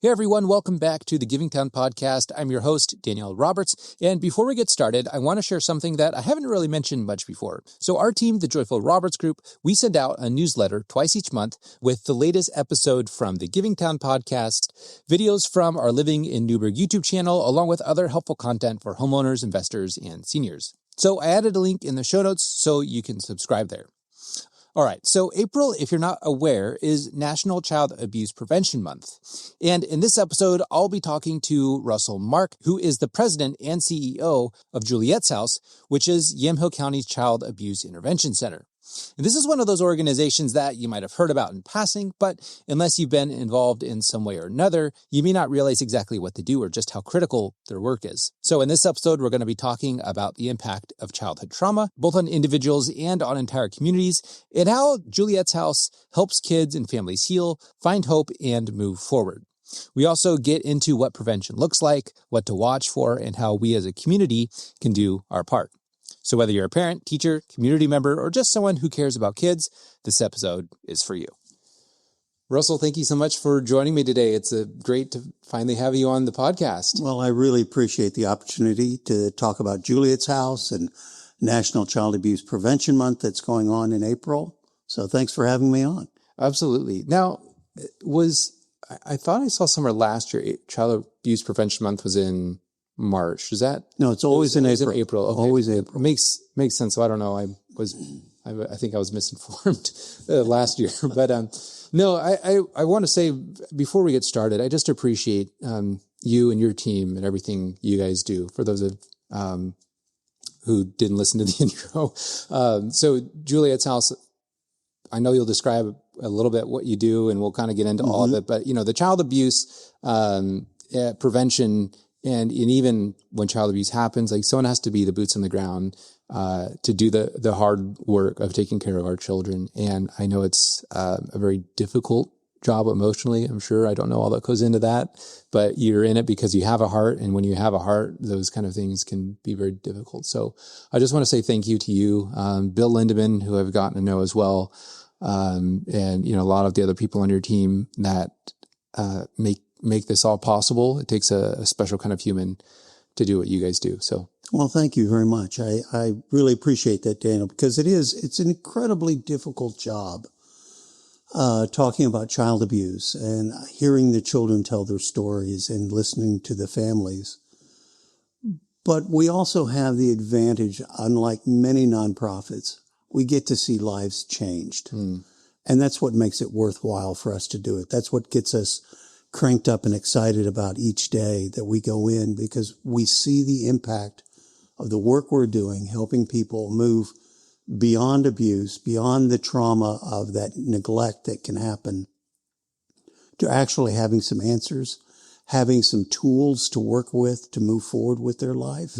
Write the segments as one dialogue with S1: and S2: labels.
S1: Hey everyone, welcome back to the Givingtown podcast. I'm your host, Danielle Roberts, and before we get started, I want to share something that I haven't really mentioned much before. So our team, the Joyful Roberts Group, we send out a newsletter twice each month with the latest episode from the Givingtown podcast, videos from our Living in Newburgh YouTube channel, along with other helpful content for homeowners, investors, and seniors. So I added a link in the show notes so you can subscribe there. All right, so April, if you're not aware, is National Child Abuse Prevention Month. And in this episode, I'll be talking to Russell Mark, who is the president and CEO of Juliette's House, which is Yamhill County's Child Abuse Intervention Center. And this is one of those organizations that you might have heard about in passing, but unless you've been involved in some way or another, you may not realize exactly what they do or just how critical their work is. So in this episode, we're going to be talking about the impact of childhood trauma, both on individuals and on entire communities, and how Juliette's House helps kids and families heal, find hope, and move forward. We also get into what prevention looks like, what to watch for, and how we as a community can do our part. So whether you're a parent, teacher, community member, or just someone who cares about kids, this episode is for you. Russell, thank you so much for joining me today. It's great to finally have you on the podcast.
S2: Well, I really appreciate the opportunity to talk about Juliette's House and National Child Abuse Prevention Month that's going on in April. So thanks for having me on.
S1: Absolutely. Now, I thought I saw somewhere last year, Child Abuse Prevention Month was in March. Is that?
S2: No, it's always in April.
S1: Okay.
S2: Always April.
S1: Makes sense. So I don't know. I think I was misinformed last year, but no. I want to say before we get started, I just appreciate you and your team and everything you guys do. For those of who didn't listen to the intro, so Juliette's House. I know you'll describe a little bit what you do, and we'll kind of get into all of it. But the child abuse prevention. And even when child abuse happens, like someone has to be the boots on the ground to do the hard work of taking care of our children. And I know it's a very difficult job emotionally, I'm sure. I don't know all that goes into that, but you're in it because you have a heart. And when you have a heart, those kind of things can be very difficult. So I just want to say thank you to you, Bill Lindeman, who I've gotten to know as well, and a lot of the other people on your team that make this all possible. It takes a special kind of human to do what you guys do. So,
S2: well, thank you very much. I really appreciate that, Daniel, because it's an incredibly difficult job, talking about child abuse and hearing the children tell their stories and listening to the families. But we also have the advantage, unlike many nonprofits, we get to see lives changed. And that's what makes it worthwhile for us to do it. That's what gets us cranked up and excited about each day that we go in, because we see the impact of the work we're doing, helping people move beyond abuse, beyond the trauma of that neglect that can happen, to actually having some answers, having some tools to work with to move forward with their life.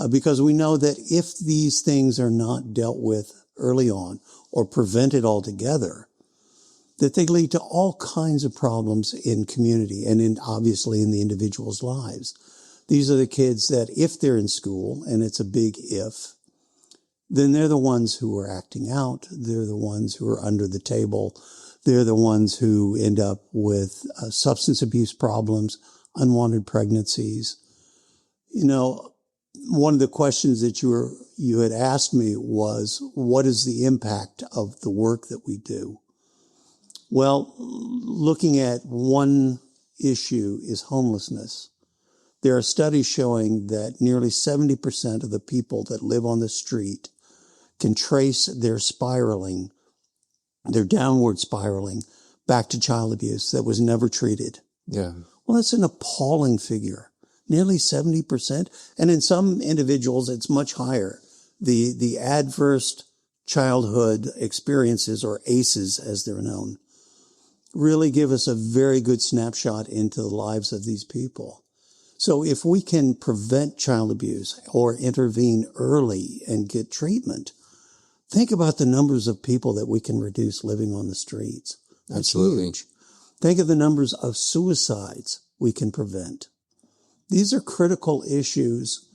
S2: Because we know that if these things are not dealt with early on or prevented altogether, that they lead to all kinds of problems in community and obviously in the individual's lives. These are the kids that if they're in school, and it's a big if, then they're the ones who are acting out. They're the ones who are under the table. They're the ones who end up with substance abuse problems, unwanted pregnancies. One of the questions that you had asked me was, what is the impact of the work that we do? Well, looking at one issue is homelessness. There are studies showing that nearly 70% of the people that live on the street can trace their downward spiraling, back to child abuse that was never treated.
S1: Yeah.
S2: Well, that's an appalling figure. Nearly 70%. And in some individuals, it's much higher. The adverse childhood experiences, or ACEs as they're known, really give us a very good snapshot into the lives of these people. So if we can prevent child abuse or intervene early and get treatment, think about the numbers of people that we can reduce living on the streets. That's
S1: Absolutely.
S2: huge. Think of the numbers of suicides we can prevent. These are critical issues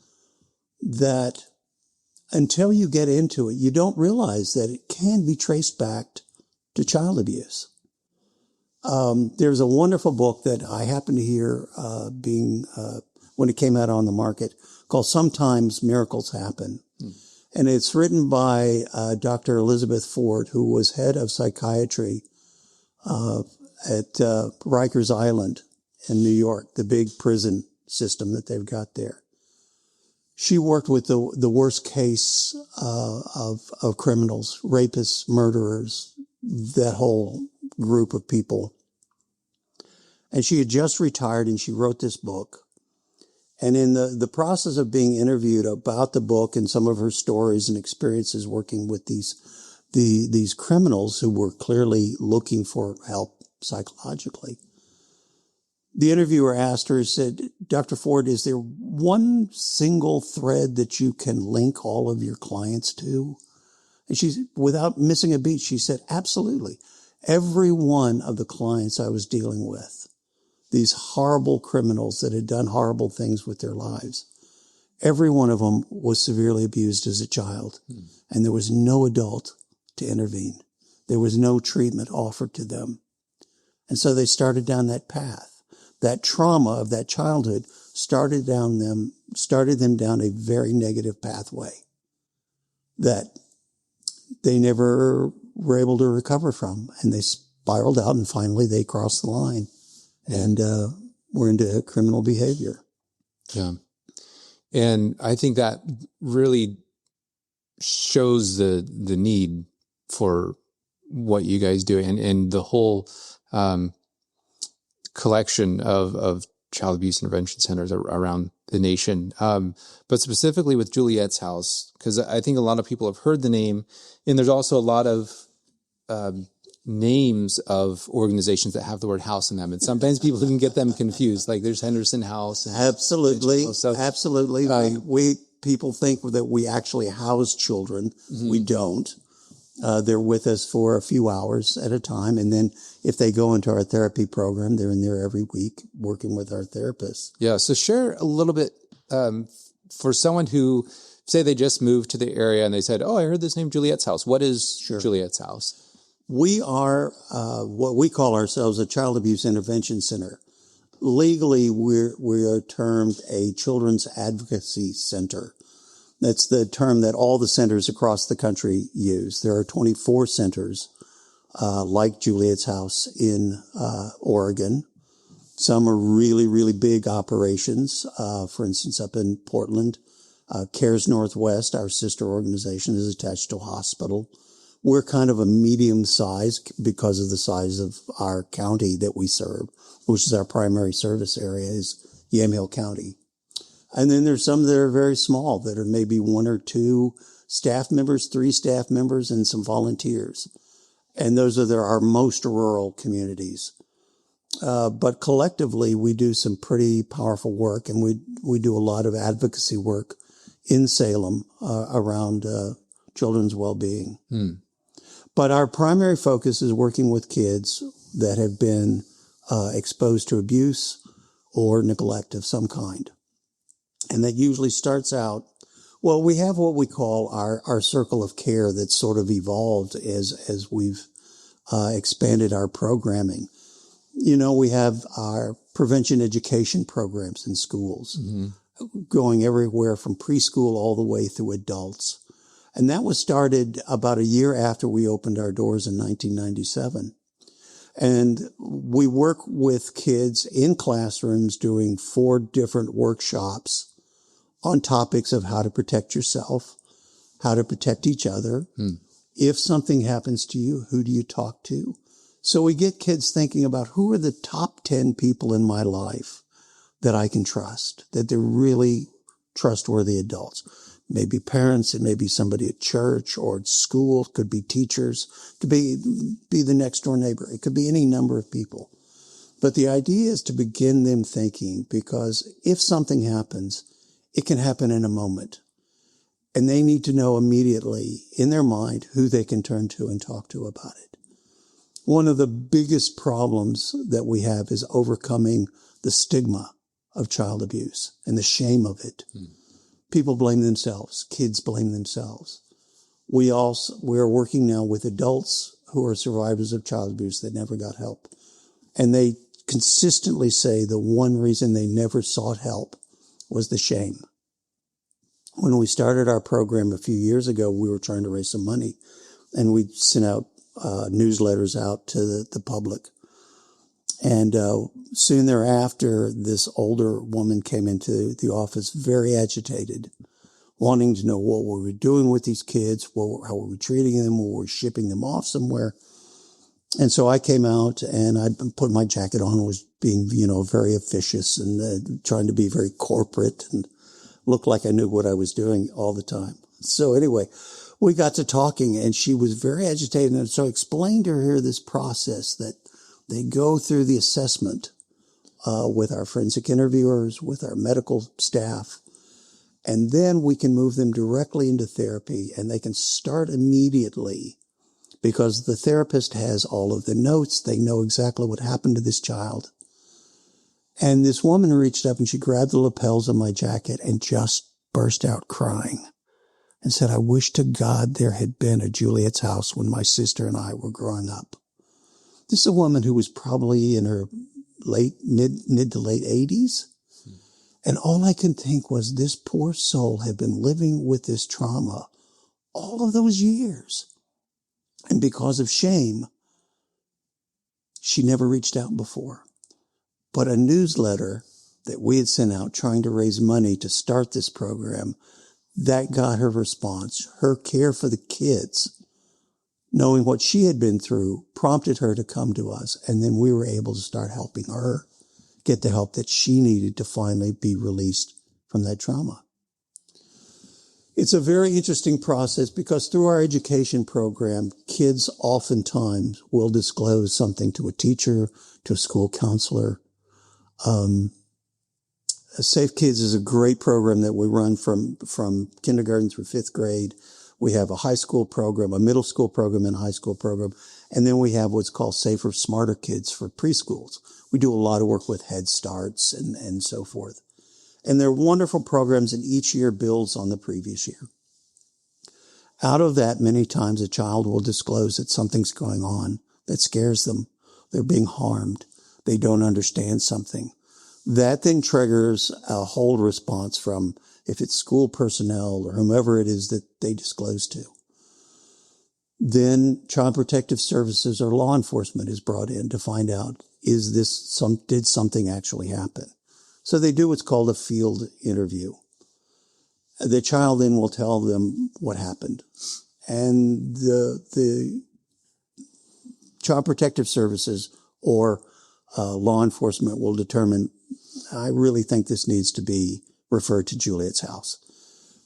S2: that until you get into it, you don't realize that it can be traced back to child abuse. There's a wonderful book that I happened to hear when it came out on the market called Sometimes Miracles Happen. And it's written by Dr. Elizabeth Ford, who was head of psychiatry at Rikers Island in New York, the big prison system that they've got there. She worked with the worst case of criminals, rapists, murderers, that whole group of people. And she had just retired, and she wrote this book. And in the process of being interviewed about the book and some of her stories and experiences working with these criminals who were clearly looking for help psychologically, the interviewer asked her, said, Dr. Ford, is there one single thread that you can link all of your clients to? And she, without missing a beat, she said, absolutely. Every one of the clients I was dealing with, these horrible criminals that had done horrible things with their lives, every one of them was severely abused as a child. And there was no adult to intervene. There was no treatment offered to them. And so they started down that path. That trauma of that childhood started them down a very negative pathway that they never were able to recover from. And they spiraled out, and finally they crossed the line and were into criminal behavior.
S1: Yeah. And I think that really shows the need for what you guys do and the whole collection of child abuse intervention centers around the nation. But specifically with Juliette's house, because I think a lot of people have heard the name, and there's also a lot of names of organizations that have the word house in them. And sometimes people can get them confused. Like there's Henderson House.
S2: Absolutely. Absolutely. People think that we actually house children. Mm-hmm. We don't. They're with us for a few hours at a time. And then if they go into our therapy program, they're in there every week working with our therapists.
S1: Yeah. So share a little bit for someone who, say they just moved to the area and they said, oh, I heard this name, Juliette's house. What is Juliette's house?
S2: We are what we call ourselves a child abuse intervention center. Legally, we are termed a children's advocacy center. That's the term that all the centers across the country use. There are 24 centers like Juliette's house in Oregon. Some are really, really big operations. For instance, up in Portland, CARES Northwest, our sister organization, is attached to a hospital. We're kind of a medium size because of the size of our county that we serve, which is our primary service area, is Yamhill County. And then there's some that are very small, that are maybe one or two staff members, 3 staff members, and some volunteers. And those are our most rural communities. But collectively, we do some pretty powerful work, and we do a lot of advocacy work in Salem around children's well-being. But our primary focus is working with kids that have been exposed to abuse or neglect of some kind. And that usually starts out, well, we have what we call our circle of care that's sort of evolved as we've expanded our programming. You know, we have our prevention education programs in schools, going everywhere from preschool all the way through adults. And that was started about a year after we opened our doors in 1997. And we work with kids in classrooms doing 4 different workshops on topics of how to protect yourself, how to protect each other. If something happens to you, who do you talk to? So we get kids thinking about who are the top 10 people in my life that I can trust, that they're really trustworthy adults. Maybe parents, it may be somebody at church or at school, it could be teachers, it could be the next door neighbor. It could be any number of people. But the idea is to begin them thinking, because if something happens, it can happen in a moment. And they need to know immediately in their mind who they can turn to and talk to about it. One of the biggest problems that we have is overcoming the stigma of child abuse and the shame of it. People blame themselves. Kids blame themselves. We're working now with adults who are survivors of child abuse that never got help. And they consistently say the one reason they never sought help was the shame. When we started our program a few years ago, we were trying to raise some money, and we sent out newsletters out to the public. And soon thereafter, this older woman came into the office very agitated, wanting to know what we were doing with these kids, how were we treating them, were we shipping them off somewhere. And so I came out and I put my jacket on, was being, very officious and trying to be very corporate and look like I knew what I was doing all the time. So anyway, we got to talking and she was very agitated. And so I explained to her this process that they go through the assessment with our forensic interviewers, with our medical staff, and then we can move them directly into therapy and they can start immediately because the therapist has all of the notes. They know exactly what happened to this child. And this woman reached up and she grabbed the lapels of my jacket and just burst out crying and said, I wish to God there had been a Juliette's house when my sister and I were growing up. This is a woman who was probably in her mid to late 80s. And all I could think was this poor soul had been living with this trauma all of those years. And because of shame, she never reached out before. But a newsletter that we had sent out trying to raise money to start this program, that got her response. Her care for the kids, knowing what she had been through, prompted her to come to us. And then we were able to start helping her get the help that she needed to finally be released from that trauma. It's a very interesting process because through our education program, kids oftentimes will disclose something to a teacher, to a school counselor. Safe Kids is a great program that we run from kindergarten through fifth grade. We have a high school program, a middle school program, and a high school program. And then we have what's called Safer, Smarter Kids for preschools. We do a lot of work with Head Starts and so forth. And they're wonderful programs, and each year builds on the previous year. Out of that, many times a child will disclose that something's going on that scares them. They're being harmed. They don't understand something. That then triggers a hold response from, if it's school personnel or whomever it is that they disclose to. Then Child Protective Services or law enforcement is brought in to find out, did something actually happen? So they do what's called a field interview. The child then will tell them what happened. And the Child Protective Services or law enforcement will determine, I really think this needs to be referred to Juliette's house.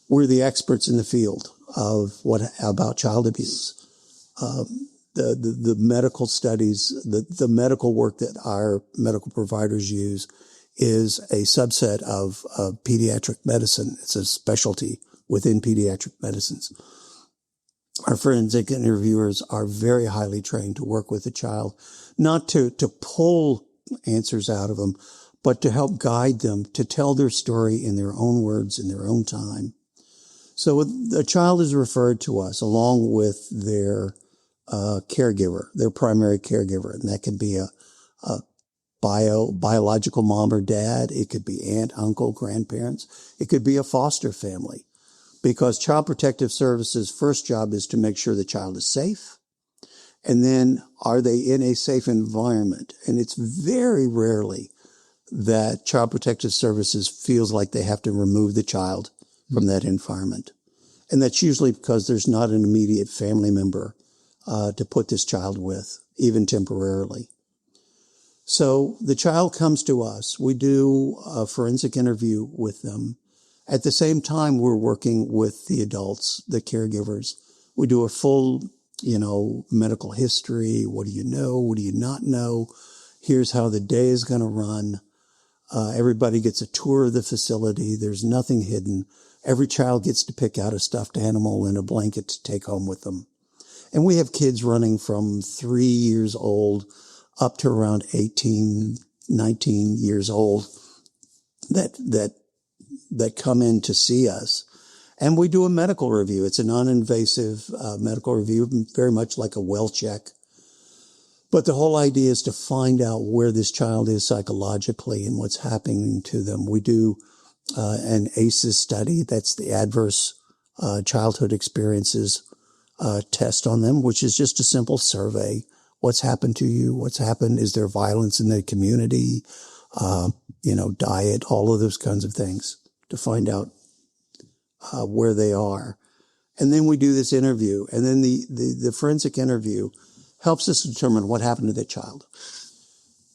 S2: We're the experts in the field about child abuse. The medical studies, the medical work that our medical providers use is a subset of pediatric medicine. It's a specialty within pediatric medicines. Our forensic interviewers are very highly trained to work with the child, not to pull answers out of them, but to help guide them to tell their story in their own words, in their own time. So the child is referred to us along with their caregiver, their primary caregiver, and that could be a biological mom or dad. It could be aunt, uncle, grandparents. It could be a foster family, because Child Protective Services' first job is to make sure the child is safe. And then, are they in a safe environment? And it's very rarely that Child Protective Services feels like they have to remove the child from that environment. And that's usually because there's not an immediate family member to put this child with, even temporarily. So the child comes to us. We do a forensic interview with them. At the same time, we're working with the adults, the caregivers. We do a full, medical history. What do you know? What do you not know? Here's how the day is going to run. Everybody gets a tour of the facility. There's nothing hidden. Every child gets to pick out a stuffed animal and a blanket to take home with them. And we have kids running from 3 years old up to around 18, 19 years old that come in to see us. And we do a medical review. It's a non-invasive medical review, very much like a well check. But the whole idea is to find out where this child is psychologically and what's happening to them. We do an ACEs study. That's the Adverse Childhood Experiences test on them, which is just a simple survey. What's happened to you? What's happened? Is there violence in the community? Diet, all of those kinds of things to find out where they are. And then we do this interview. And then the forensic interview helps us determine what happened to that child.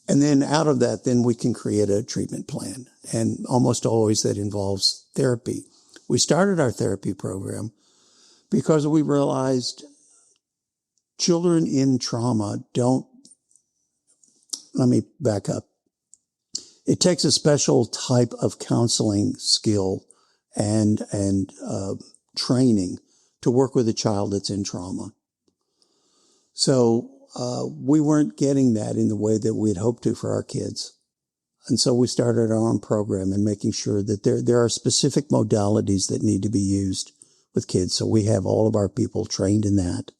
S2: And then out of that, then we can create a treatment plan. And almost always that involves therapy. We started our therapy program because we realized children in trauma let me back up. It takes a special type of counseling skill and training to work with a child that's in trauma. So we weren't getting that in the way that we'd hoped to for our kids. And so we started our own program and making sure that there are specific modalities that need to be used with kids. So we have all of our people trained in that.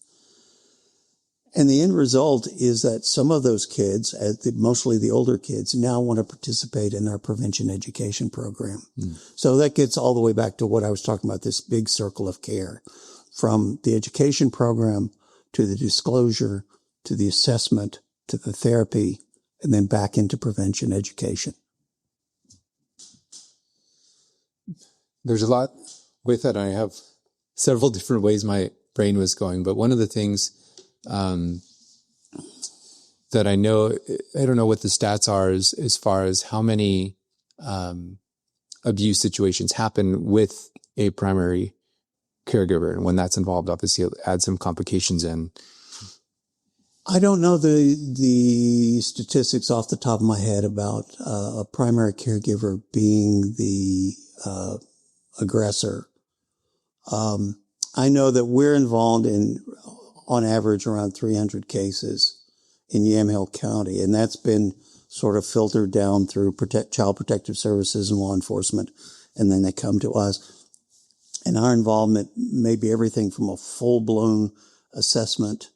S2: And the end result is that some of those kids, mostly the older kids, now want to participate in our prevention education program. So that gets all the way back to what I was talking about, this big circle of care, from the education program to the disclosure, to the assessment, to the therapy, and then back into prevention education.
S1: There's a lot with that. I have several different ways my brain was going, but one of the things that I don't know what the stats are as far as how many abuse situations happen with a primary caregiver. And when that's involved, obviously it adds some complications in.
S2: I don't know the statistics off the top of my head about a primary caregiver being the aggressor. I know that we're involved in, on average, around 300 cases in Yamhill County, and that's been sort of filtered down through Child Protective Services and law enforcement, and then they come to us. And our involvement may be everything from a full-blown assessment,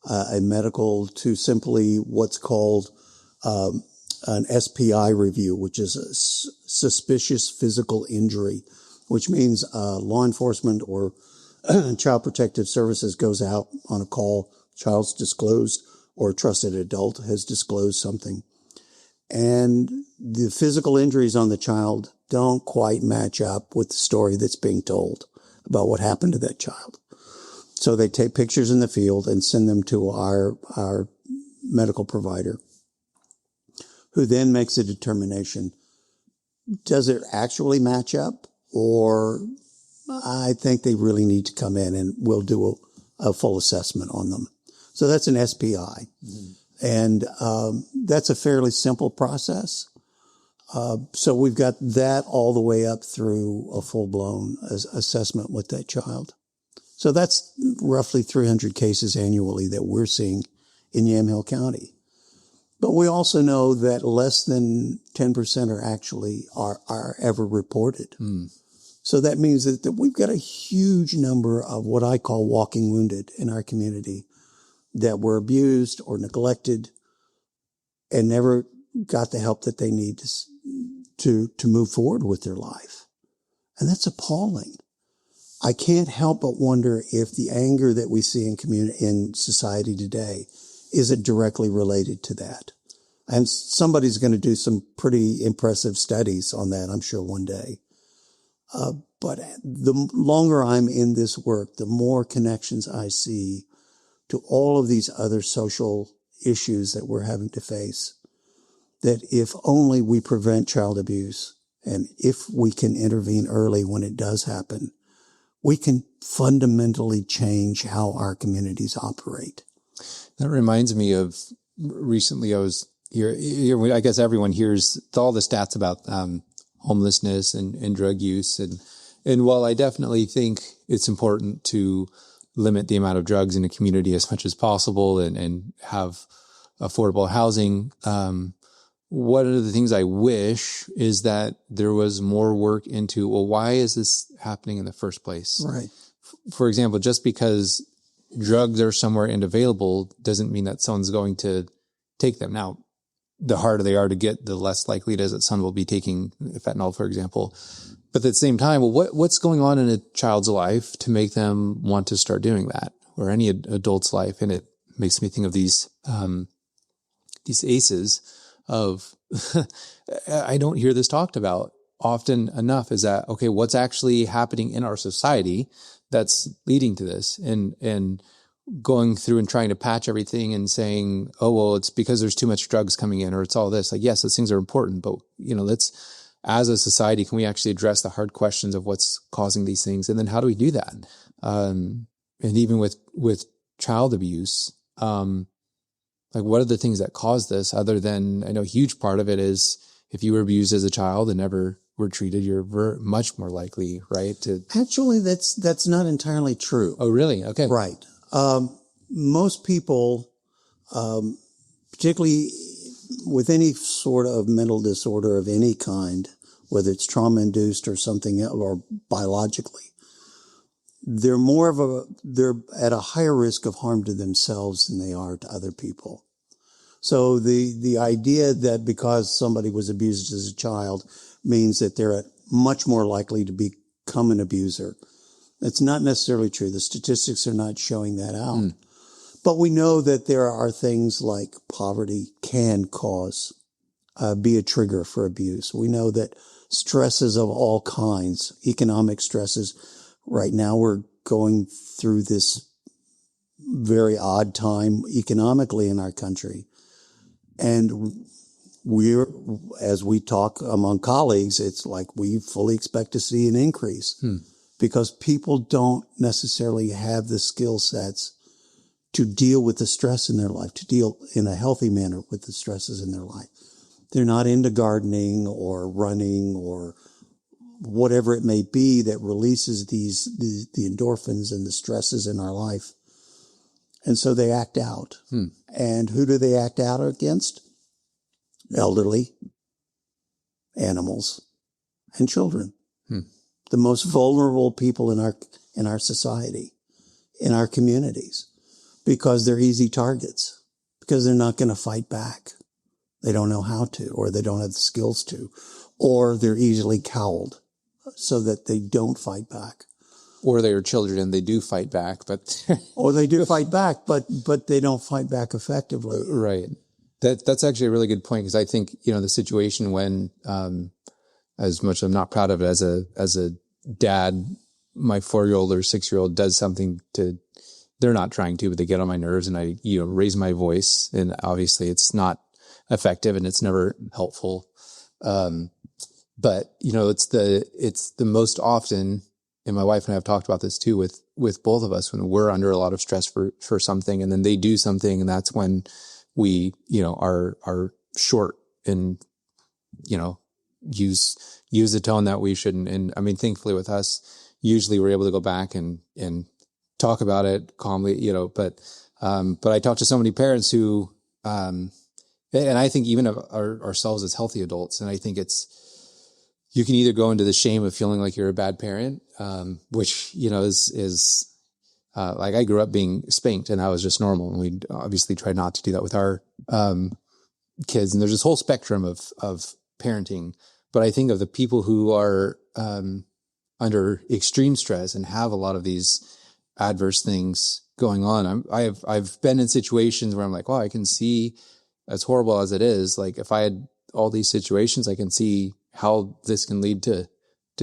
S2: a medical, to simply what's called an SPI review, which is a suspicious physical injury, which means law enforcement or Child Protective Services goes out on a call, child's disclosed, or a trusted adult has disclosed something. And the physical injuries on the child don't quite match up with the story that's being told about what happened to that child. So they take pictures in the field and send them to our medical provider, who then makes a determination. Does it actually match up? Or I think they really need to come in and we'll do a full assessment on them. So that's an SPI. Mm-hmm. And that's a fairly simple process. So we've got that all the way up through a full-blown assessment with that child. So that's roughly 300 cases annually that we're seeing in Yamhill County. But we also know that less than 10% are ever reported. Mm. So that means that we've got a huge number of what I call walking wounded in our community that were abused or neglected and never got the help that they need to move forward with their life. And that's appalling. I can't help but wonder if the anger that we see in society today isn't directly related to that. And somebody's going to do some pretty impressive studies on that, I'm sure, one day. But the longer I'm in this work, the more connections I see to all of these other social issues that we're having to face. That if only we prevent child abuse, and if we can intervene early when it does happen, we can fundamentally change how our communities operate.
S1: That reminds me of recently I was here, I guess everyone hears all the stats about homelessness and drug use. And while I definitely think it's important to limit the amount of drugs in a community as much as possible and have affordable housing, one of the things I wish is that there was more work into, well, why is this happening in the first place?
S2: Right.
S1: For example, just because drugs are somewhere and available doesn't mean that someone's going to take them. Now, the harder they are to get, the less likely it is that someone will be taking fentanyl, for example. But at the same time, well, what's going on in a child's life to make them want to start doing that, or any adult's life? And it makes me think of these ACEs of, I don't hear this talked about often enough, is that, okay, what's actually happening in our society that's leading to this, and going through and trying to patch everything and saying, oh, well, it's because there's too much drugs coming in, or it's all this. Like, yes, those things are important, but as a society, can we actually address the hard questions of what's causing these things? And then how do we do that? And even with child abuse, like, what are the things that cause this, other than, I know a huge part of it is if you were abused as a child and never were treated, you're much more likely, right?
S2: Actually, that's not entirely true.
S1: Oh, really? Okay.
S2: Right. Most people, particularly with any sort of mental disorder of any kind, whether it's trauma-induced or something else, or biologically, they're at a higher risk of harm to themselves than they are to other people. So the idea that because somebody was abused as a child means that they're much more likely to become an abuser, that's not necessarily true. The statistics are not showing that out. But we know that there are things like poverty can be a trigger for abuse. We know that stresses of all kinds, economic stresses. Right now we're going through this very odd time economically in our country. And as we talk among colleagues, it's like we fully expect to see an increase because people don't necessarily have the skill sets to deal with the stress in their life, to deal in a healthy manner with the stresses in their life. They're not into gardening or running or whatever it may be that releases the endorphins and the stresses in our life. And so they act out. And who do they act out against? Elderly, animals, and children. The most vulnerable people in our society, in our communities, because they're easy targets, because they're not going to fight back. They don't know how to, or they don't have the skills to, or they're easily cowed so that they don't fight back.
S1: Or they are children and they do fight back, but
S2: or they do fight back, but they don't fight back effectively.
S1: Right. That's actually a really good point, because I think, the situation when, as much as I'm not proud of it as a dad, my 4-year-old or 6-year-old does something they're not trying to, but they get on my nerves, and I, raise my voice, and obviously it's not effective and it's never helpful. But it's the most often, and my wife and I have talked about this too with both of us, when we're under a lot of stress for something, and then they do something, and that's when we, are short and, use the tone that we shouldn't. And I mean, thankfully with us, usually we're able to go back and talk about it calmly, but I talk to so many parents who, and I think even of ourselves as healthy adults, and I think you can either go into the shame of feeling like you're a bad parent, which, is like I grew up being spanked and I was just normal. And we obviously try not to do that with our kids. And there's this whole spectrum of parenting. But I think of the people who are under extreme stress and have a lot of these adverse things going on. I've been in situations where I'm like, wow, I can see, as horrible as it is, like if I had all these situations, I can see how this can lead to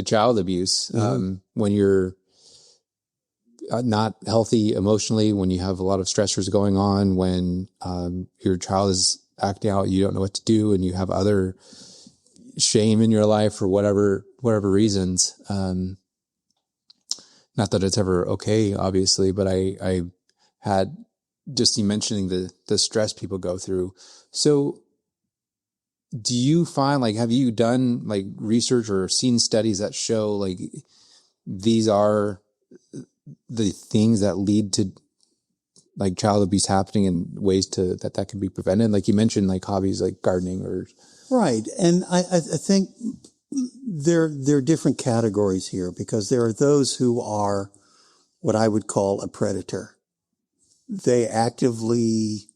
S1: child abuse. When you're not healthy emotionally, when you have a lot of stressors going on, when your child is acting out, you don't know what to do, and you have other shame in your life for whatever reasons. Not that it's ever okay, obviously, but I had just you mentioning the stress people go through. So do you find, like, have you done like research or seen studies that show like these are the things that lead to like child abuse happening in ways that can be prevented? Like you mentioned, like hobbies like gardening or.
S2: Right. And I think there are different categories here, because there are those who are what I would call a predator. they actively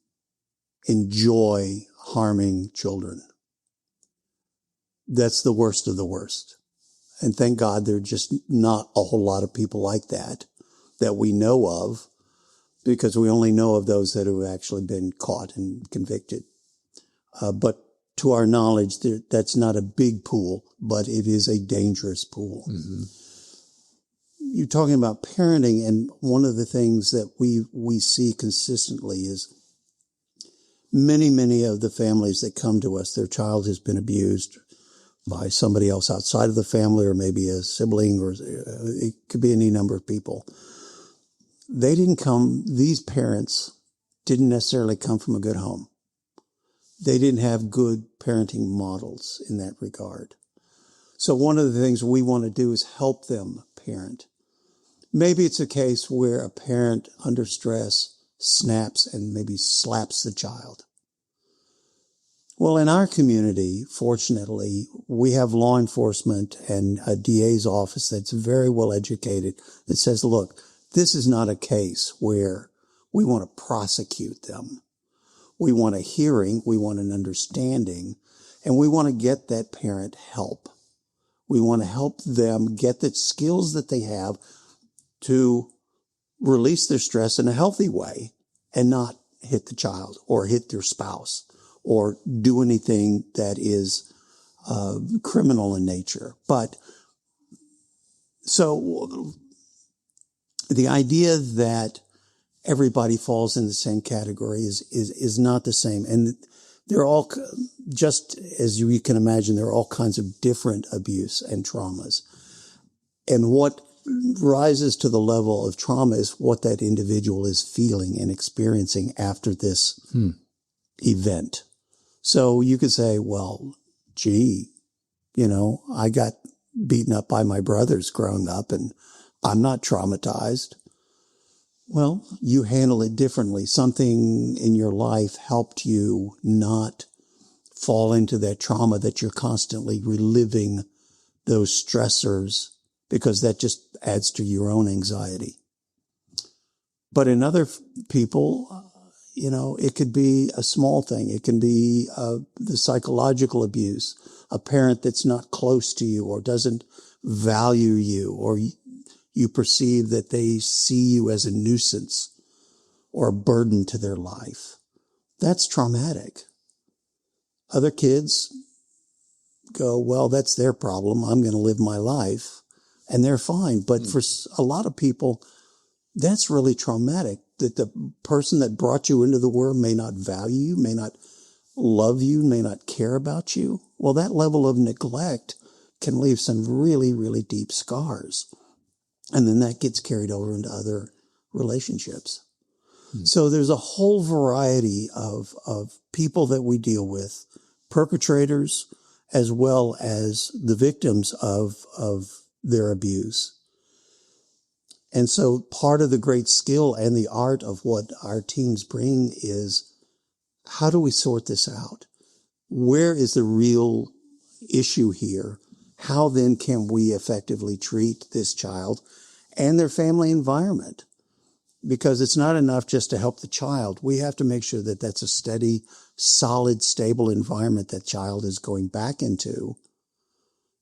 S2: enjoy harming children. That's the worst of the worst. And thank God there are just not a whole lot of people like that we know of, because we only know of those that have actually been caught and convicted. But to our knowledge, that's not a big pool, but it is a dangerous pool. Mm-hmm. You're talking about parenting, and one of the things that we see consistently is many of the families that come to us, their child has been abused by somebody else outside of the family, or maybe a sibling, or it could be any number of people. These parents didn't necessarily come from a good home. They didn't have good parenting models in that regard. So one of the things we want to do is help them parent. Maybe it's a case where a parent under stress snaps and maybe slaps the child. Well, in our community, fortunately, we have law enforcement and a DA's office that's very well educated that says, look, this is not a case where we want to prosecute them. We want a hearing, we want an understanding, and we want to get that parent help. We want to help them get the skills that they have to release their stress in a healthy way and not hit the child or hit their spouse or do anything that is criminal in nature. But so the idea that everybody falls in the same category is not the same. And they're all, just as you can imagine, there are all kinds of different abuse and traumas. And what rises to the level of trauma is what that individual is feeling and experiencing after this event. So you could say, well, gee, I got beaten up by my brothers growing up and I'm not traumatized. Well, you handle it differently. Something in your life helped you not fall into that trauma that you're constantly reliving those stressors, because that just adds to your own anxiety. But in other people, it could be a small thing. It can be the psychological abuse, a parent that's not close to you or doesn't value you, or you perceive that they see you as a nuisance or a burden to their life. That's traumatic. Other kids go, well, that's their problem. I'm going to live my life. And they're fine. But for a lot of people, that's really traumatic, that the person that brought you into the world may not value you, may not love you, may not care about you. Well, that level of neglect can leave some really, really deep scars. And then that gets carried over into other relationships. So there's a whole variety of people that we deal with, perpetrators as well as the victims of their abuse. And so part of the great skill and the art of what our teams bring is, how do we sort this out? Where is the real issue here? How then can we effectively treat this child and their family environment? Because it's not enough just to help the child. We have to make sure that that's a steady, solid, stable environment that child is going back into.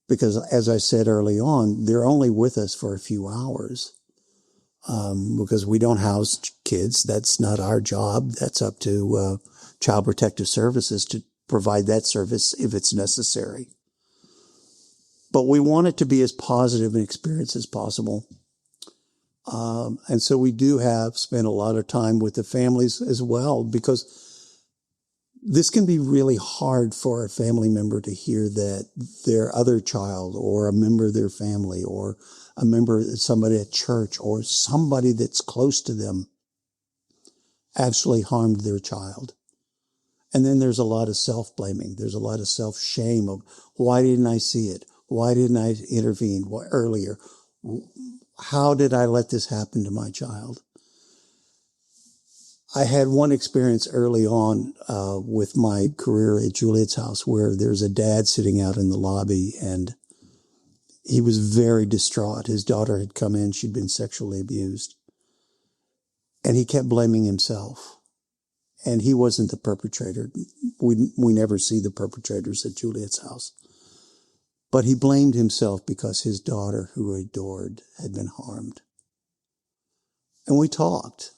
S2: Because as I said early on, they're only with us for a few hours. Because we don't house kids. That's not our job. That's up to Child Protective Services to provide that service if it's necessary. But we want it to be as positive an experience as possible. And so we do spend a lot of time with the families as well, because this can be really hard for a family member to hear that their other child or a member of their family or a member, somebody at church or somebody that's close to them actually harmed their child. And then there's a lot of self-blaming. There's a lot of self-shame of, why didn't I see it? Why didn't I intervene earlier? How did I let this happen to my child? I had one experience early on with my career at Juliette's house where there's a dad sitting out in the lobby, and he was very distraught. His daughter had come in. She'd been sexually abused. And he kept blaming himself. And he wasn't the perpetrator. We never see the perpetrators at Juliette's house. But he blamed himself because his daughter, who he adored, had been harmed. And we talked.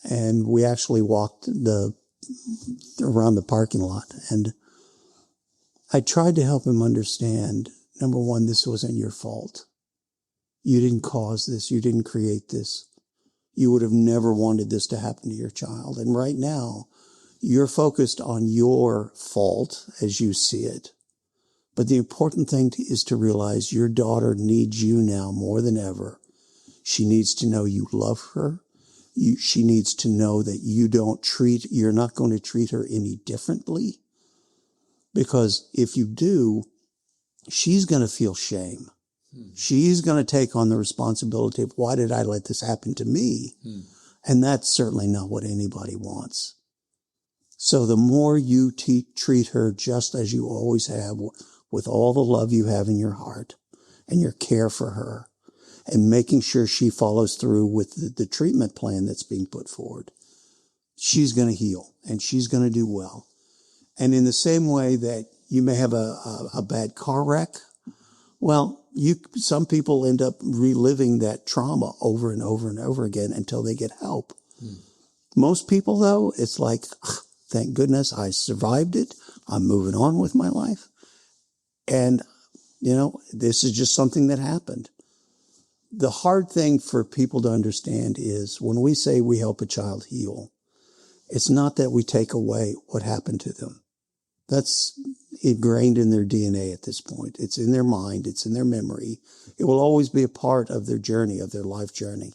S2: And we actually walked around the parking lot. And I tried to help him understand, number one, this wasn't your fault. You didn't cause this. You didn't create this. You would have never wanted this to happen to your child. And right now, you're focused on your fault as you see it. But the important thing is to realize your daughter needs you now more than ever. She needs to know you love her. She needs to know that you're not going to treat her any differently. Because if you do, she's going to feel shame. She's going to take on the responsibility of, why did I let this happen to me? And that's certainly not what anybody wants. So the more you treat her just as you always have, with all the love you have in your heart and your care for her, and making sure she follows through with the treatment plan that's being put forward, she's going to heal and she's going to do well. And in the same way that you may have a bad car wreck, well, some people end up reliving that trauma over and over and over again until they get help. Most people, though, it's like, thank goodness I survived it. I'm moving on with my life. And, this is just something that happened. The hard thing for people to understand is when we say we help a child heal, it's not that we take away what happened to them. That's ingrained in their DNA at this point. It's in their mind. It's in their memory. It will always be a part of their journey, of their life journey.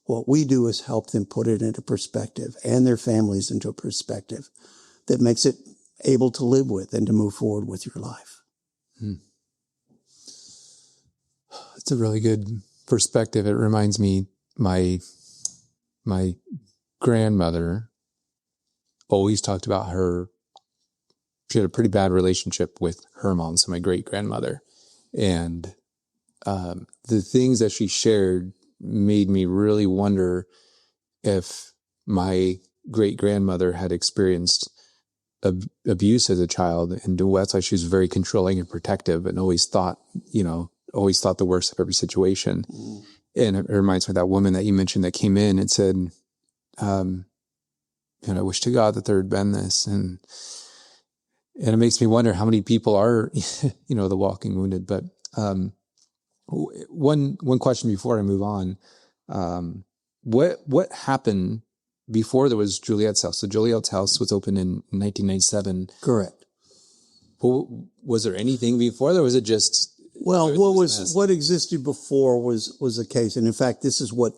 S2: What we do is help them put it into perspective and their families into a perspective that makes it able to live with and to move forward with your life.
S1: It's a really good perspective. It reminds me, my grandmother always talked about she had a pretty bad relationship with her mom, so my great-grandmother. And the things that she shared made me really wonder if my great-grandmother had experienced abuse as a child. And that's why she was very controlling and protective and always thought the worst of every situation. And it reminds me of that woman that you mentioned that came in and said, I wish to God that there had been this. And it makes me wonder how many people are, the walking wounded. But one question before I move on, what happened before there was Juliette's house? So Juliette's house was opened in 1997.
S2: Correct.
S1: Was there anything before there? Was it just?
S2: Well, what existed before was a case, and in fact, this is what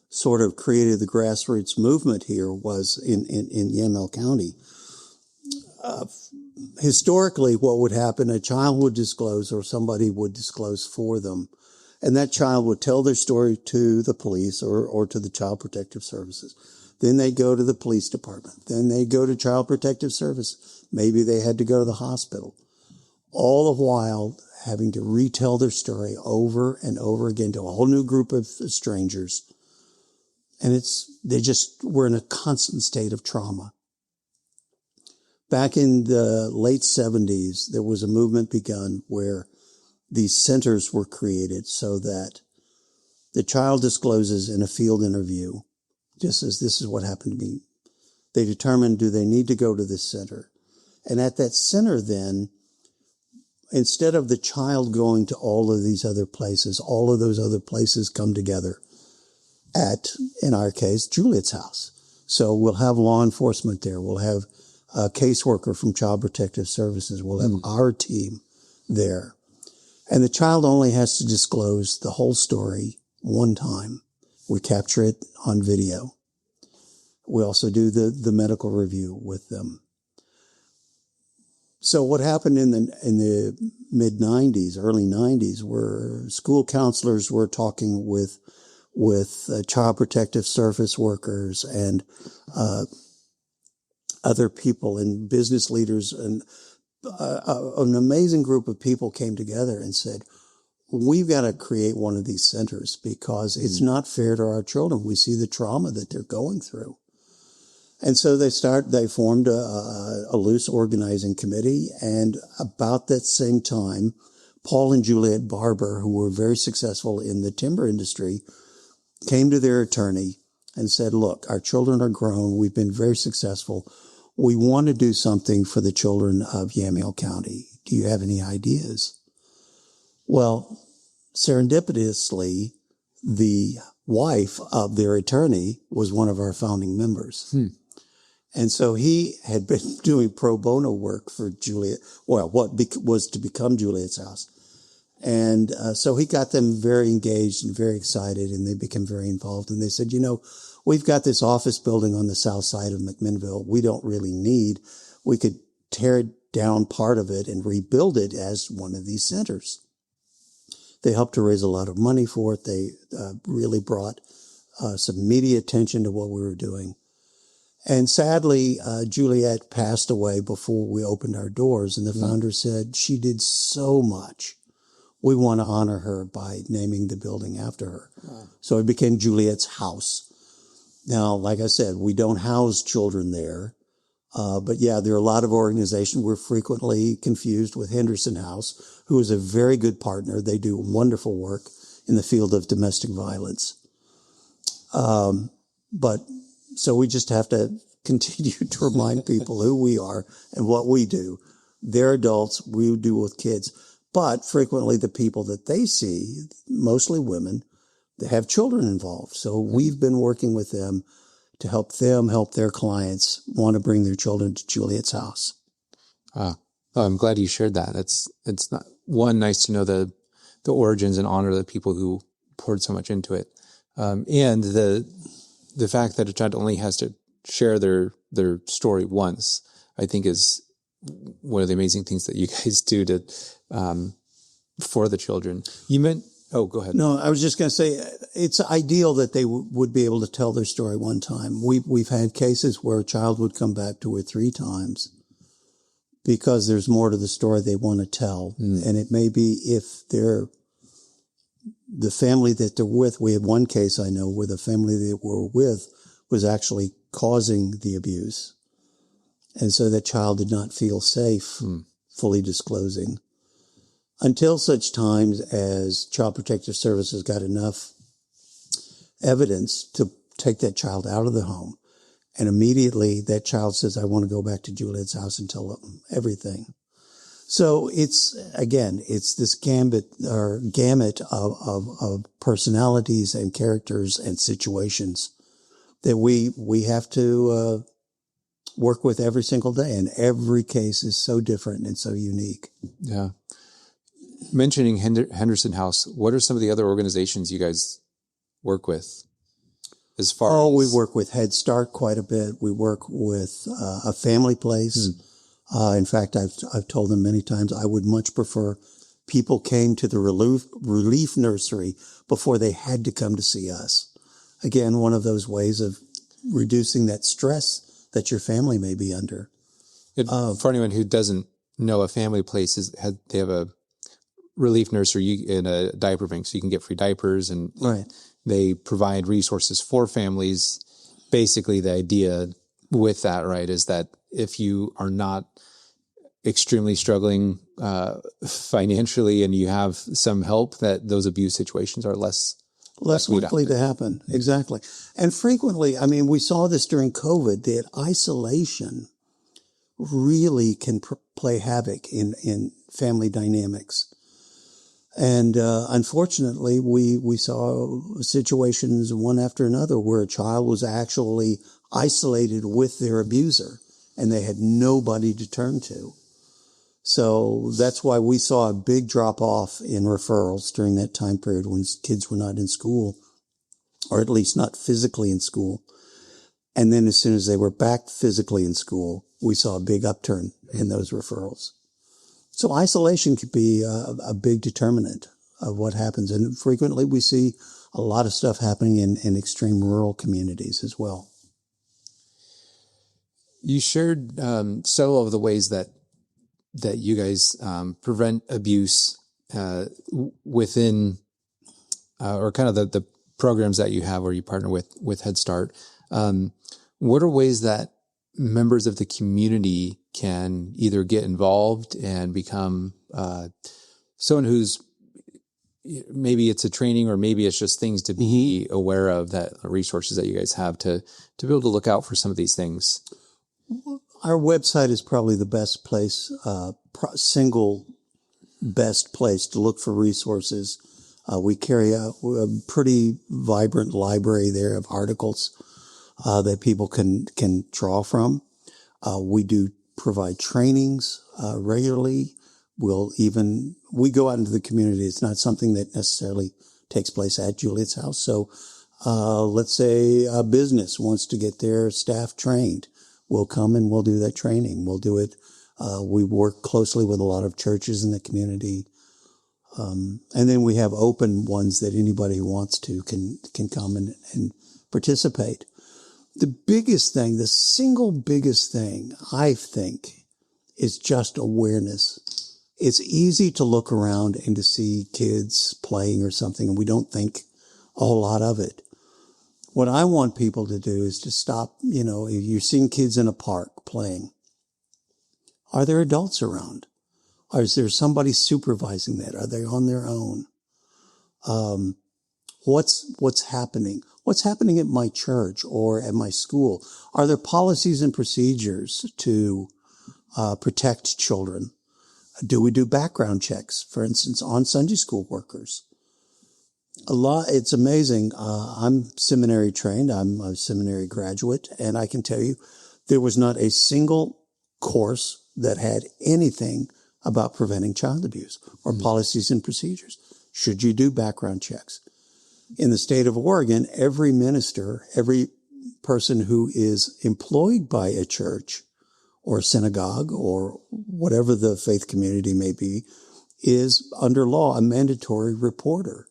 S2: sort of created the grassroots movement here was in Yamhill County. Historically, what would happen, a child would disclose or somebody would disclose for them, and that child would tell their story to the police or to the Child Protective Services. Then they go to the police department. Then they go to Child Protective Services. Maybe they had to go to the hospital. All the while having to retell their story over and over again to a whole new group of strangers. And they just were in a constant state of trauma. Back in the late 70s, there was a movement begun where these centers were created so that the child discloses in a field interview, just as this is what happened to me. They determine, do they need to go to this center? And at that center then, instead of the child going to all of these other places, all of those other places come together at, in our case, Juliette's house. So we'll have law enforcement there. We'll have a caseworker from Child Protective Services. We'll have our team there. And the child only has to disclose the whole story one time. We capture it on video. We also do the medical review with them. So what happened in the mid-90s, early 90s, were school counselors were talking with Child Protective Service workers and other people and business leaders, and an amazing group of people came together and said, we've got to create one of these centers because it's not fair to our children. We see the trauma that they're going through. And so they formed a loose organizing committee. And about that same time, Paul and Juliette Barber, who were very successful in the timber industry, came to their attorney and said, look, our children are grown. We've been very successful. We want to do something for the children of Yamhill County. Do you have any ideas? Well, serendipitously, the wife of their attorney was one of our founding members. And so he had been doing pro bono work for Juliette, well, what was to become Juliette's house. And so he got them very engaged and very excited, and they became very involved. And they said, we've got this office building on the south side of McMinnville we don't really need. We could tear down part of it and rebuild it as one of these centers. They helped to raise a lot of money for it. They really brought some media attention to what we were doing. And sadly, Juliette passed away before we opened our doors, and the founder said she did so much. We want to honor her by naming the building after her. Wow. So it became Juliette's house. Now, like I said, we don't house children there. But yeah, there are a lot of organizations. We're frequently confused with Henderson House, who is a very good partner. They do wonderful work in the field of domestic violence. But so we just have to continue to remind people who we are and what we do. They're adults. We do with kids. But frequently the people that they see, mostly women, they have children involved. So we've been working with them to help their clients want to bring their children to Juliette's house.
S1: I'm glad you shared that. It's not nice to know the origins and honor the people who poured so much into it. And the fact that a child only has to share their story once, I think is one of the amazing things that you guys do to, for the children. You meant, oh, go ahead.
S2: No, I was just going to say it's ideal that they would be able to tell their story one time. We've had cases where a child would come back 2 or 3 times because there's more to the story they want to tell. And it may be if they're the family that they're with. We had one case I know where the family they were with was actually causing the abuse. And so that child did not feel safe fully disclosing until such times as Child Protective Services got enough evidence to take that child out of the home. And immediately that child says, I want to go back to Juliette's house and tell them everything. So it's this gamut of personalities and characters and situations that we have to work with every single day. And every case is so different and so unique.
S1: Yeah. Mentioning Henderson House, what are some of the other organizations you guys work with?
S2: We work with Head Start quite a bit. We work with a family place. In fact, I've told them many times I would much prefer people came to the relief nursery before they had to come to see us. Again, one of those ways of reducing that stress that your family may be under.
S1: For anyone who doesn't know, a family place they have a relief nursery in a diaper bank, so you can get free diapers, and
S2: right.
S1: They provide resources for families. Basically, the idea with that, right, is that if you are not extremely struggling financially and you have some help, that those abuse situations are less
S2: likely to happen. Exactly. And frequently, I mean, we saw this during COVID, that isolation really can play havoc in family dynamics. And unfortunately, we saw situations one after another where a child was actually isolated with their abuser and they had nobody to turn to. So that's why we saw a big drop off in referrals during that time period when kids were not in school, or at least not physically in school. And then as soon as they were back physically in school, we saw a big upturn in those referrals. So isolation could be a big determinant of what happens. And frequently we see a lot of stuff happening in extreme rural communities as well.
S1: You shared several of the ways that you guys prevent abuse within or kind of the programs that you have where you partner with Head Start, what are ways that members of the community can either get involved and become someone who's, maybe it's a training or maybe it's just things to be aware of, that resources that you guys have to be able to look out for some of these things?
S2: Our website is probably the best place, single best place to look for resources. We carry a pretty vibrant library there of articles that people can draw from. We do provide trainings regularly. We go out into the community. It's not something that necessarily takes place at Juliette's house. So let's say a business wants to get their staff trained. We'll come and we'll do that training. We'll do it. We work closely with a lot of churches in the community. And then we have open ones that anybody who wants to can come and participate. The single biggest thing, I think, is just awareness. It's easy to look around and to see kids playing or something, and we don't think a whole lot of it. What I want people to do is to stop, if you're seeing kids in a park playing, are there adults around? Or is there somebody supervising that? Are they on their own? What's happening? What's happening at my church or at my school? Are there policies and procedures to protect children? Do we do background checks, for instance, on Sunday school workers? It's amazing. I'm seminary trained. I'm a seminary graduate, and I can tell you there was not a single course that had anything about preventing child abuse or policies and procedures. Should you do background checks? In the state of Oregon, every minister, every person who is employed by a church or synagogue or whatever the faith community may be, is under law a mandatory reporter.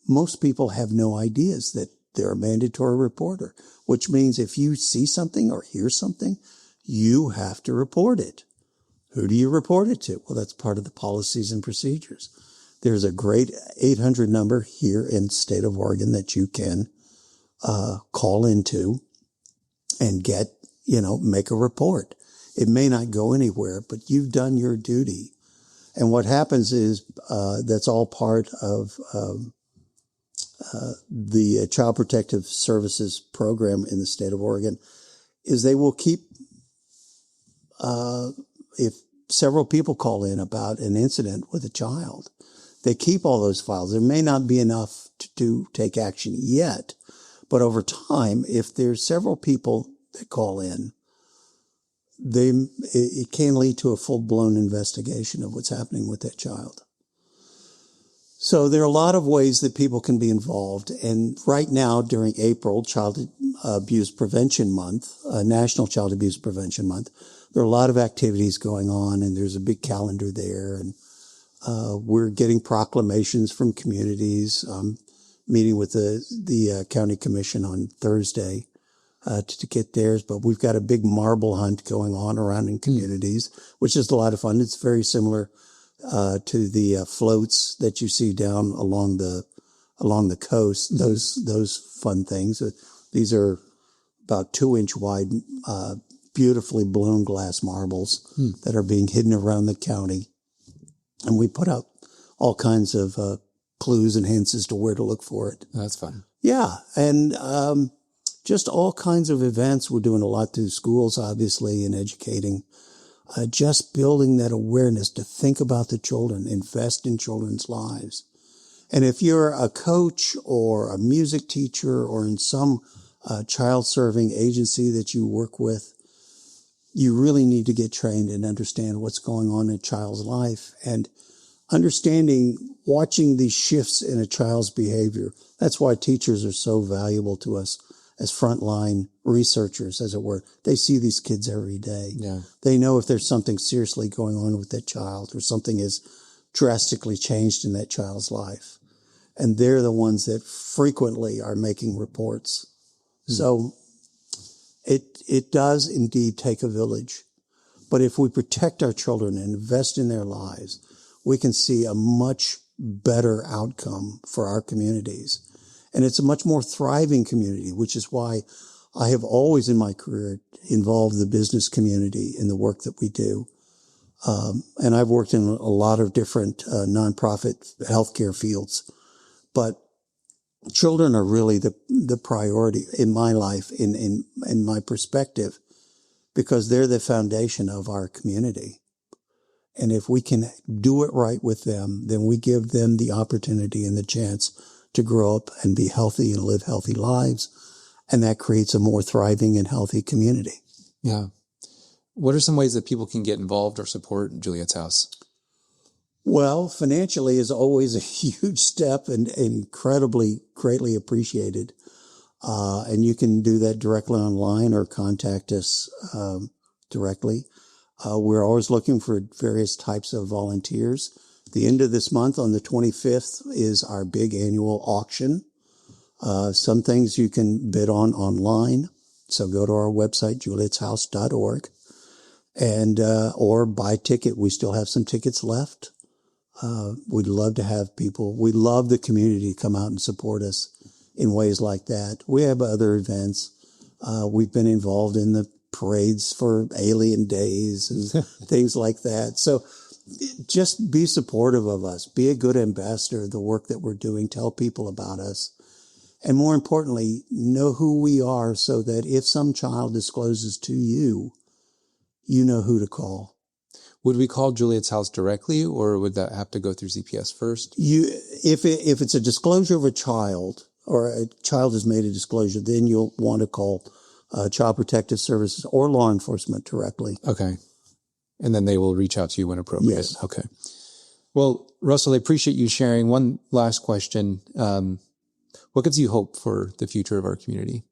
S2: Most people have no ideas that they're a mandatory reporter, which means if you see something or hear something, you have to report it. Who do you report it to? Well, that's part of the policies and procedures. There's a great 800 number here in the state of Oregon that you can call into and make a report. It may not go anywhere, but you've done your duty. And what happens is that's all part of the Child Protective Services program in the state of Oregon, is they will keep, if several people call in about an incident with a child, they keep all those files. There may not be enough to take action yet, but over time, if there's several people that call in, it can lead to a full-blown investigation of what's happening with that child. So there are a lot of ways that people can be involved. And right now, during April, Child Abuse Prevention Month, National Child Abuse Prevention Month, there are a lot of activities going on, and there's a big calendar there. And we're getting proclamations from communities. Meeting with the county commission on Thursday to get theirs. But we've got a big marble hunt going on around in communities, which is a lot of fun. It's very similar to the floats that you see down along the coast. Those fun things. These are about 2-inch wide, beautifully blown glass marbles that are being hidden around the county, and we put out all kinds of clues and hints as to where to look for it.
S1: That's fun.
S2: Yeah, and just all kinds of events. We're doing a lot through schools, obviously, and educating. Just building that awareness to think about the children, invest in children's lives. And if you're a coach or a music teacher or in some child-serving agency that you work with, you really need to get trained and understand what's going on in a child's life and watching these shifts in a child's behavior. That's why teachers are so valuable to us as frontline researchers, as it were. They see these kids every day.
S1: Yeah.
S2: They know if there's something seriously going on with that child or something is drastically changed in that child's life. And they're the ones that frequently are making reports. So it does indeed take a village. But if we protect our children and invest in their lives, we can see a much better outcome for our communities. And it's a much more thriving community, which is why I have always in my career involved the business community in the work that we do. And I've worked in a lot of different nonprofit healthcare fields, but children are really the priority in my life, in my perspective, because they're the foundation of our community. And if we can do it right with them, then we give them the opportunity and the chance to grow up and be healthy and live healthy lives. And that creates a more thriving and healthy community.
S1: Yeah. What are some ways that people can get involved or support Juliette's House?
S2: Well, financially is always a huge step and incredibly, greatly appreciated. And you can do that directly online or contact us directly. We're always looking for various types of volunteers. The end of this month, on the 25th, is our big annual auction. Some things you can bid on online. So go to our website, juliette'shouse.org, and or buy ticket. We still have some tickets left. We'd love to have people. We love the community to come out and support us in ways like that. We have other events. We've been involved in the parades for Alien Days and things like that. So just be supportive of us. Be a good ambassador of the work that we're doing. Tell people about us. And more importantly, know who we are so that if some child discloses to you, you know who to call.
S1: Would we call Juliette's House directly, or would that have to go through CPS first?
S2: If it's a disclosure of a child, or a child has made a disclosure, then you'll want to call Child Protective Services or law enforcement directly.
S1: Okay. And then they will reach out to you when appropriate.
S2: Yes.
S1: Okay. Well, Russell, I appreciate you sharing. One last question. What gives you hope for the future of our community?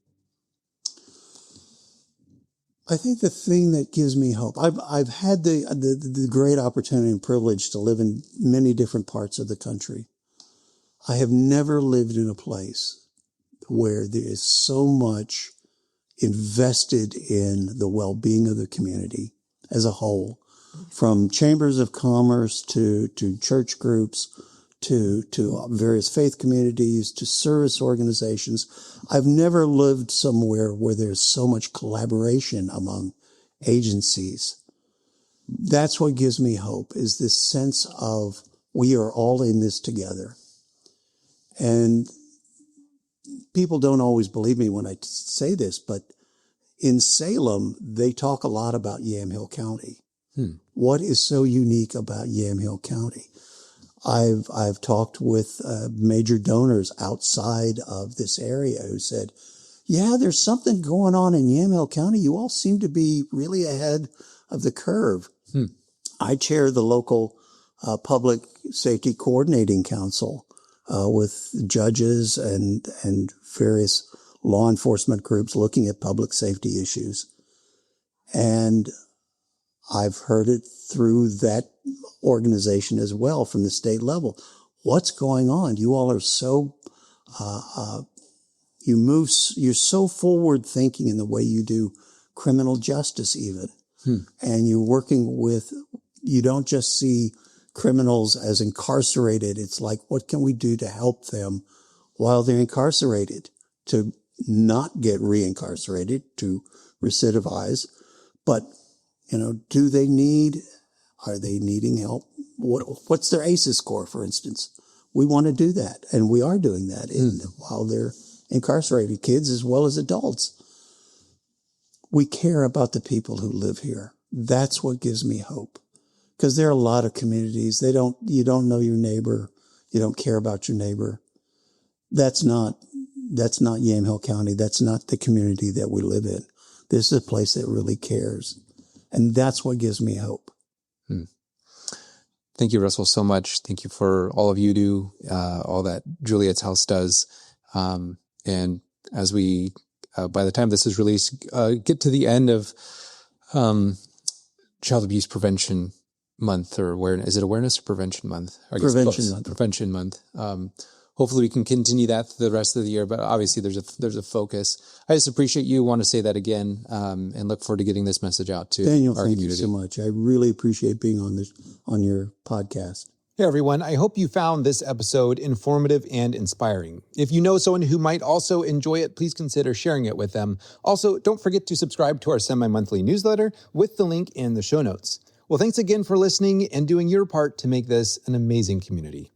S2: I think the thing that gives me hope, I've had the great opportunity and privilege to live in many different parts of the country. I have never lived in a place where there is so much invested in the well-being of the community as a whole, from chambers of commerce to church groups, to various faith communities, to service organizations. I've never lived somewhere where there's so much collaboration among agencies. That's what gives me hope, is this sense of we are all in this together. And people don't always believe me when I say this, but in Salem, they talk a lot about Yamhill County. What is so unique about Yamhill County? I've talked with major donors outside of this area who said, yeah, there's something going on in Yamhill County. You all seem to be really ahead of the curve. I chair the local Public Safety Coordinating Council with judges and various law enforcement groups looking at public safety issues. And I've heard it through that organization as well from the state level. What's going on? You all are so, you're so forward thinking in the way you do criminal justice even. And you're working with, you don't just see criminals as incarcerated. It's like, what can we do to help them while they're incarcerated, to not get reincarcerated, to recidivize? But, are they needing help? What's their ACEs score, for instance? We want to do that, and we are doing that while they're incarcerated, kids as well as adults. We care about the people who live here. That's what gives me hope, because there are a lot of communities. You don't know your neighbor. You don't care about your neighbor. That's not Yamhill County. That's not the community that we live in. This is a place that really cares. And that's what gives me hope.
S1: Thank you, Russell, so much. Thank you for all of you do, all that Juliette's House does. And as we, by the time this is released, get to the end of Child Abuse Prevention Month, or awareness. Is it Awareness or Prevention Month? Prevention Month. Hopefully we can continue that the rest of the year, but obviously there's a focus. I just appreciate you. Want to say that again, and look forward to getting this message out to
S2: Daniel,
S1: our
S2: thank
S1: community.
S2: you so much. I really appreciate being on your podcast.
S1: Hey everyone, I hope you found this episode informative and inspiring. If you know someone who might also enjoy it, please consider sharing it with them. Also, don't forget to subscribe to our semi-monthly newsletter with the link in the show notes. Well, thanks again for listening and doing your part to make this an amazing community.